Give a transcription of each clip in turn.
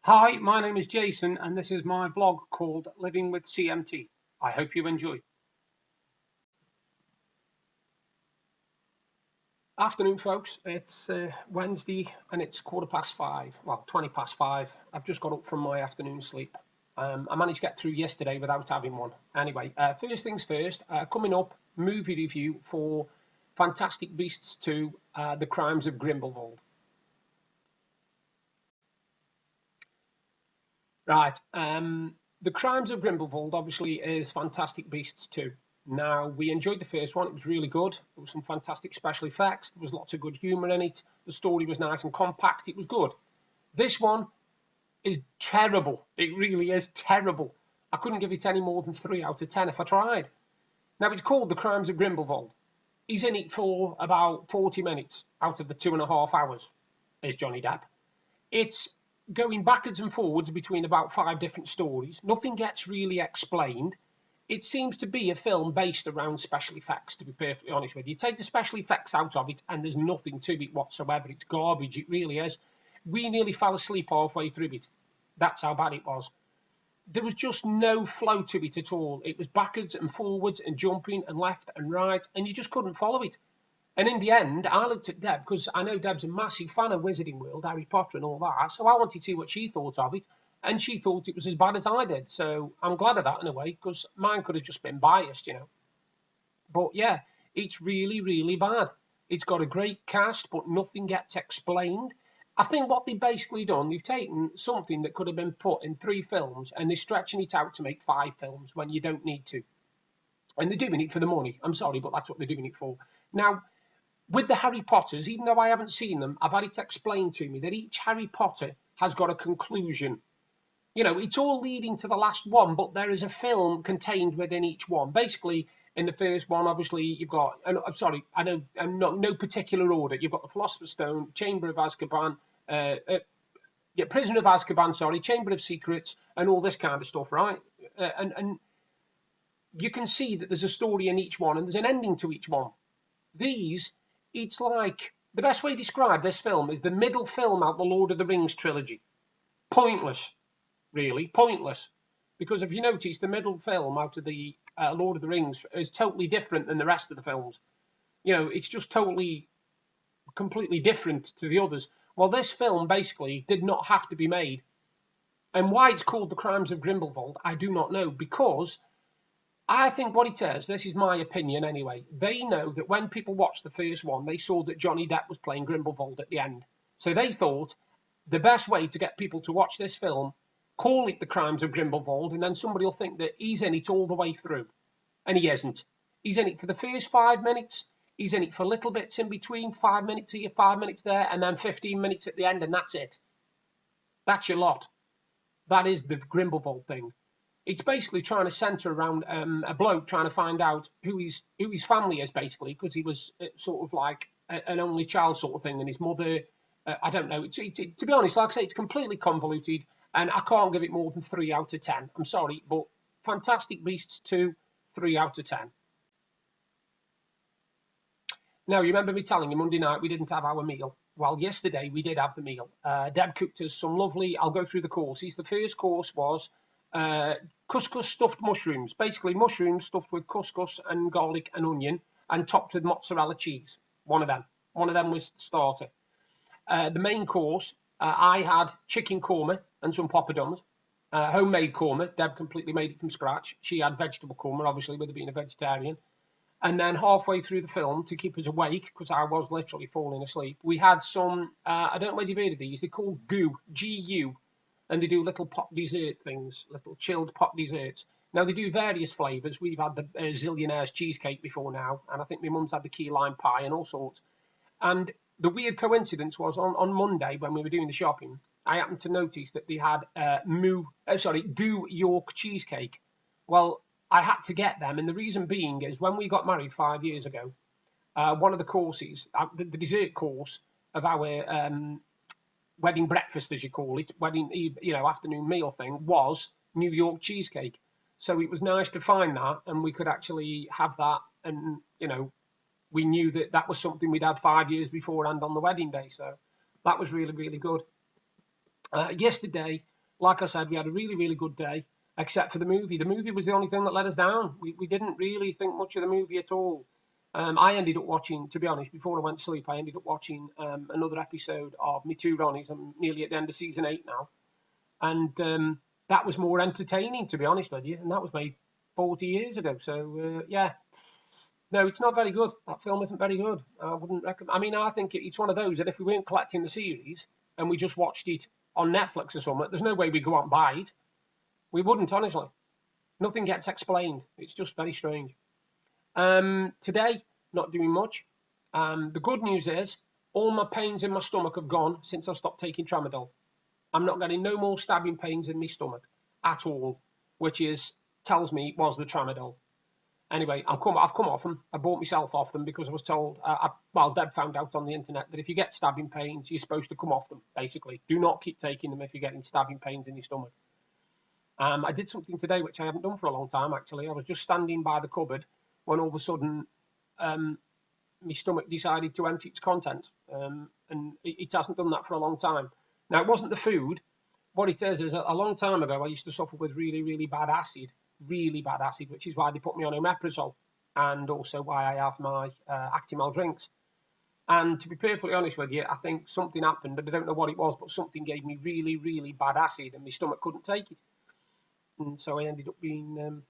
Hi, my name is Jason, and this is my blog called Living with CMT. I hope you enjoy. Afternoon, folks. It's Wednesday and it's 5:15. Well, 5:20. I've just got up from my afternoon sleep. I managed to get through yesterday without having one. Anyway, first things first, coming up, movie review for Fantastic Beasts 2, The Crimes of Grindelwald. Right. The Crimes of Grindelwald obviously is Fantastic Beasts 2. Now, we enjoyed the first one. It was really good. There was some fantastic special effects. There was lots of good humour in it. The story was nice and compact. It was good. This one is terrible. It really is terrible. I couldn't give it any more than 3 out of 10 if I tried. Now, it's called The Crimes of Grindelwald. He's in it for about 40 minutes out of the 2.5 hours, is Johnny Depp. It's going backwards and forwards between about 5 different stories. Nothing gets really explained. It seems to be a film based around special effects, to be perfectly honest with you. Take the special effects out of it and there's nothing to it whatsoever. It's garbage, it really is. We nearly fell asleep halfway through it. That's how bad it was. There was just no flow to it at all. It was backwards and forwards and jumping and left and right, and you just couldn't follow it. And in the end, I looked at Deb because I know Deb's a massive fan of Wizarding World, Harry Potter and all that. So I wanted to see what she thought of it. And she thought it was as bad as I did. So I'm glad of that in a way because mine could have just been biased, you know. But yeah, it's really, really bad. It's got a great cast, but nothing gets explained. I think what they've basically done, they've taken something that could have been put in 3 films and they're stretching it out to make 5 films when you don't need to. And they're doing it for the money. I'm sorry, but that's what they're doing it for. Now, with the Harry Potters, even though I haven't seen them, I've had it explained to me that each Harry Potter has got a conclusion. You know, it's all leading to the last one, but there is a film contained within each one. Basically, in the first one, obviously, you've got, I'm sorry, I know, not no particular order. You've got the Philosopher's Stone, Chamber of Azkaban, yeah, Prisoner of Azkaban, sorry, Chamber of Secrets, and all this kind of stuff, right? And you can see that there's a story in each one, and there's an ending to each one. These, it's like the best way to describe this film is the middle film out the Lord of the Rings trilogy. Pointless, really, pointless. Because if you notice, the middle film out of the Lord of the Rings is totally different than the rest of the films. You know, it's just totally, completely different to the others. Well, this film basically did not have to be made. And why it's called The Crimes of Grindelwald, I do not know. Because I think what it is, this is my opinion anyway, they know that when people watched the first one, they saw that Johnny Depp was playing Grindelwald at the end. So they thought the best way to get people to watch this film, call it The Crimes of Grindelwald, and then somebody will think that he's in it all the way through. And he isn't. He's in it for the first 5 minutes, he's in it for little bits in between, 5 minutes here, 5 minutes there, and then 15 minutes at the end, and that's it. That's your lot. That is the Grindelwald thing. It's basically trying to centre around a bloke trying to find out who his family is, basically, because he was sort of like an only child sort of thing, and his mother, I don't know. To be honest, like I say, it's completely convoluted, and I can't give it more than 3 out of 10. I'm sorry, but Fantastic Beasts 2, 3 out of 10. Now, you remember me telling you Monday night we didn't have our meal? Well, yesterday we did have the meal. Deb cooked us some lovely, I'll go through the courses. The first course was couscous stuffed mushrooms, basically mushrooms stuffed with couscous and garlic and onion and topped with mozzarella cheese. One of them was the starter. The main course, I had chicken korma and some poppadoms, homemade korma. Deb completely made it from scratch. She had vegetable korma, obviously, with her being a vegetarian. And then halfway through the film, to keep us awake, because I was literally falling asleep, we had some, I don't know whether you've heard of these, they're called goo, G-U, and they do little pot dessert things, little chilled pot desserts. Now, they do various flavours. We've had the Zillionaire's cheesecake before now, and I think my mum's had the key lime pie and all sorts. And the weird coincidence was on Monday when we were doing the shopping, I happened to notice that they had Goo York cheesecake. Well, I had to get them, and the reason being is when we got married 5 years ago, one of the courses, the dessert course of our wedding breakfast, as you call it, wedding afternoon meal thing, was New York cheesecake. So it was nice to find that, and we could actually have that, and we knew that that was something we'd had 5 years beforehand on the wedding day. So that was really, really good. Yesterday like I said, we had a really, really good day, except for the movie. The movie was the only thing that let us down. We didn't really think much of the movie at all. I ended up watching, to be honest, before I went to sleep, I ended up watching another episode of Me Too Ronnies. I'm nearly at the end of season 8 now. And that was more entertaining, to be honest with you. And that was made 40 years ago. So, yeah. No, it's not very good. That film isn't very good. I wouldn't recommend. I mean, I think it's one of those that if we weren't collecting the series and we just watched it on Netflix or something, there's no way we'd go out and buy it. We wouldn't, honestly. Nothing gets explained. It's just very strange. Today, not doing much. The good news is all my pains in my stomach have gone since I stopped taking tramadol. I'm not getting no more stabbing pains in my stomach at all, which tells me it was the tramadol. Anyway, I've come off them. I bought myself off them because I was told, Deb found out on the internet that if you get stabbing pains, you're supposed to come off them, basically. Do not keep taking them if you're getting stabbing pains in your stomach. I did something today which I haven't done for a long time, actually. I was just standing by the cupboard when all of a sudden my stomach decided to empty its contents. And it hasn't done that for a long time. Now, it wasn't the food. What it is a long time ago, I used to suffer with really, really bad acid, which is why they put me on omeprazole and also why I have my Actimel drinks. And to be perfectly honest with you, I think something happened, and I don't know what it was, but something gave me really, really bad acid, and my stomach couldn't take it. And so I ended up being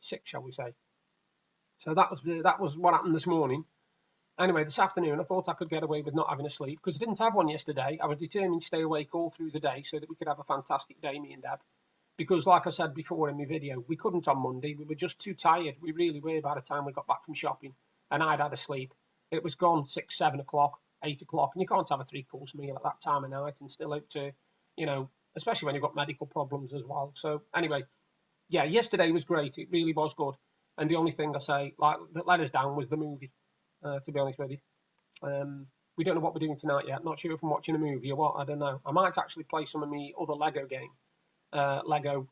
sick, shall we say. So that was what happened this morning. Anyway, this afternoon, I thought I could get away with not having a sleep, because I didn't have one yesterday. I was determined to stay awake all through the day so that we could have a fantastic day, me and Deb. Because, like I said before in my video, we couldn't on Monday. We were just too tired. We really were by the time we got back from shopping. And I'd had a sleep. It was gone 6, 7 o'clock, 8 o'clock. And you can't have a 3-course meal at that time of night and still out to, especially when you've got medical problems as well. So, anyway, yeah, yesterday was great. It really was good. And the only thing I say, that let us down was the movie, to be honest with you. We don't know what we're doing tonight yet. Not sure if I'm watching a movie or what. I don't know. I might actually play some of my other Lego game. Lego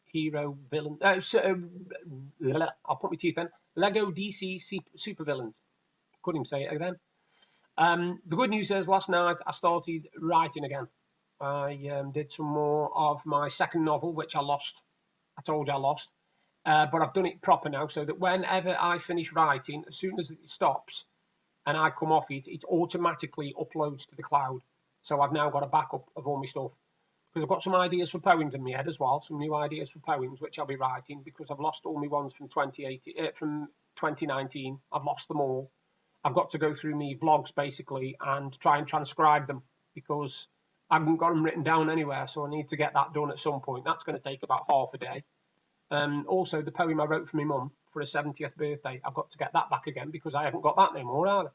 hero villain. I'll put my teeth in. Lego DC super villains. Couldn't even say it again. The good news is last night I started writing again. I did some more of my second novel, which I lost. I told you I lost. But I've done it proper now, so that whenever I finish writing, as soon as it stops and I come off it, it automatically uploads to the cloud. So I've now got a backup of all my stuff. Because I've got some ideas for poems in my head as well, some new ideas for poems which I'll be writing, because I've lost all my ones from 2019. I've lost them all. I've got to go through my vlogs basically and try and transcribe them, because I haven't got them written down anywhere, so I need to get that done at some point. That's going to take about half a day. Also, the poem I wrote for my mum for her 70th birthday, I've got to get that back again, because I haven't got that no more either,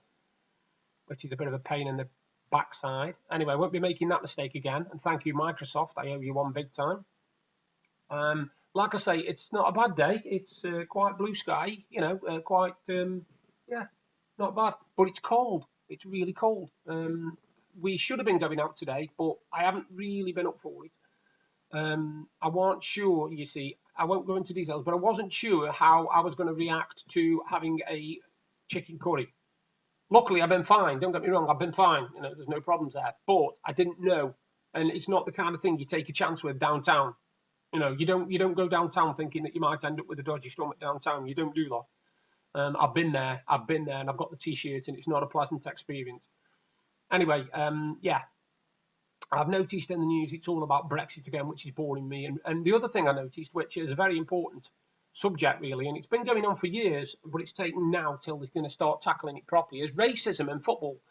which is a bit of a pain in the backside. Anyway, I won't be making that mistake again. And thank you, Microsoft. I owe you one big time. Like I say, it's not a bad day. It's quite blue sky, quite, not bad. But it's cold. It's really cold. We should have been going out today, but I haven't really been up for it. I wasn't sure, you see, I won't go into details, but I wasn't sure how I was going to react to having a chicken curry. Luckily, I've been fine. Don't get me wrong, I've been fine. There's no problems there. But I didn't know, and it's not the kind of thing you take a chance with downtown. You don't go downtown thinking that you might end up with a dodgy stomach downtown. You don't do that. I've been there, and I've got the T-shirt, and it's not a pleasant experience. Anyway, yeah, I've noticed in the news it's all about Brexit again, which is boring me. And the other thing I noticed, which is a very important subject really, and it's been going on for years, but it's taken now till they're going to start tackling it properly, is racism in football.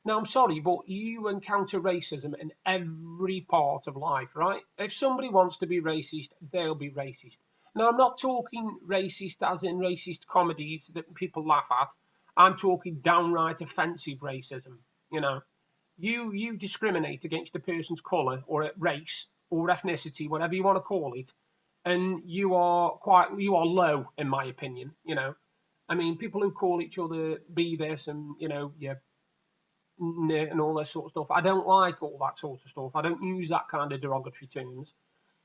Now, I'm sorry, but you encounter racism in every part of life, right? If somebody wants to be racist, they'll be racist. Now, I'm not talking racist as in racist comedies that people laugh at. I'm talking downright offensive racism. You discriminate against a person's colour or race or ethnicity, whatever you want to call it, and you are low, in my opinion. I mean, people who call each other be this and and all this sort of stuff. I don't like all that sort of stuff. I don't use that kind of derogatory terms.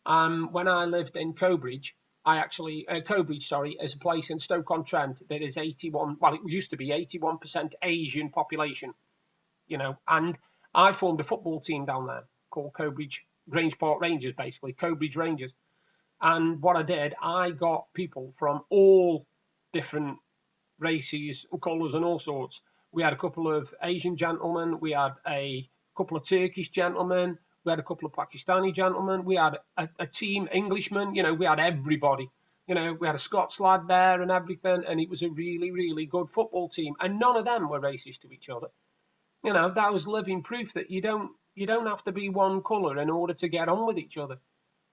When I lived in Cobridge, Cobridge, is a place in Stoke-on-Trent that is 81. Well, it used to be 81% Asian population. And I formed a football team down there called Cobridge Grange Park Rangers, basically, Cobridge Rangers. And what I did, I got people from all different races and colours and all sorts. We had a couple of Asian gentlemen, we had a couple of Turkish gentlemen, we had a couple of Pakistani gentlemen, we had a team Englishmen, you know, we had everybody. You know, we had a Scots lad there and everything, and it was a really, really good football team. And none of them were racist to each other. You know, that was living proof that you don't have to be one colour in order to get on with each other.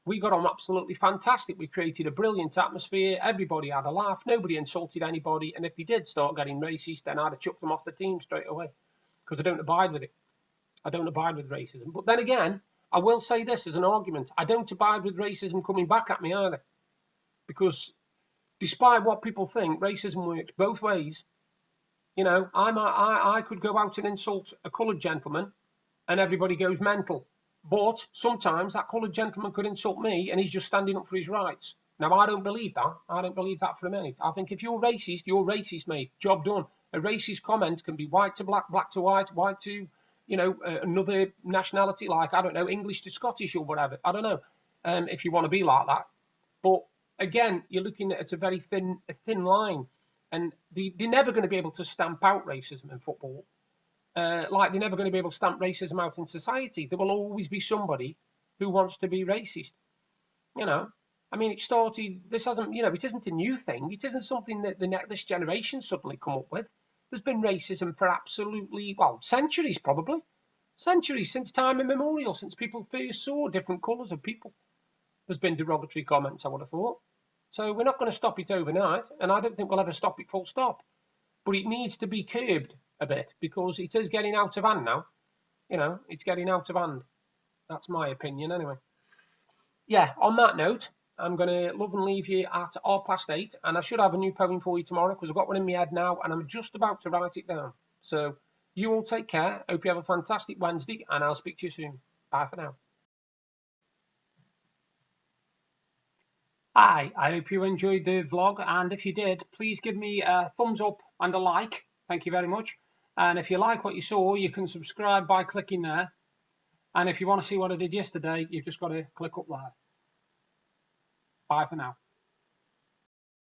We got on absolutely fantastic. We created a brilliant atmosphere. Everybody had a laugh. Nobody insulted anybody. And if they did start getting racist, then I'd have chucked them off the team straight away, because I don't abide with it. I don't abide with racism. But then again, I will say this as an argument. I don't abide with racism coming back at me either. Because despite what people think, racism works both ways. You know, I could go out and insult a coloured gentleman and everybody goes mental. But sometimes that coloured gentleman could insult me and he's just standing up for his rights. Now, I don't believe that. I don't believe that for a minute. I think if you're racist, mate. Job done. A racist comment can be white to black, black to white, white to, you know, another nationality, like, I don't know, English to Scottish or whatever. I don't know, if you want to be like that. But again, you're looking at a very thin line. And they're never going to be able to stamp out racism in football. Like they're never going to be able to stamp racism out in society. There will always be somebody who wants to be racist. You know, I mean, it started, this hasn't, you know, it isn't a new thing. It isn't something that this generation suddenly come up with. There's been racism for absolutely, well, centuries probably. Centuries, since time immemorial, since people first saw different colours of people. There's been derogatory comments, I would have thought. So we're not going to stop it overnight, and I don't think we'll ever stop it full stop. But it needs to be curbed a bit, because it is getting out of hand now. You know, it's getting out of hand. That's my opinion anyway. Yeah, on that note, I'm going to love and leave you at 8:30, and I should have a new poem for you tomorrow, because I've got one in my head now, and I'm just about to write it down. So you all take care. Hope you have a fantastic Wednesday, and I'll speak to you soon. Bye for now. Hi, I hope you enjoyed the vlog, and if you did, please give me a thumbs up and a like. Thank you very much. And if you like what you saw, you can subscribe by clicking there. And if you want to see what I did yesterday, you've just got to click up there. Bye for now.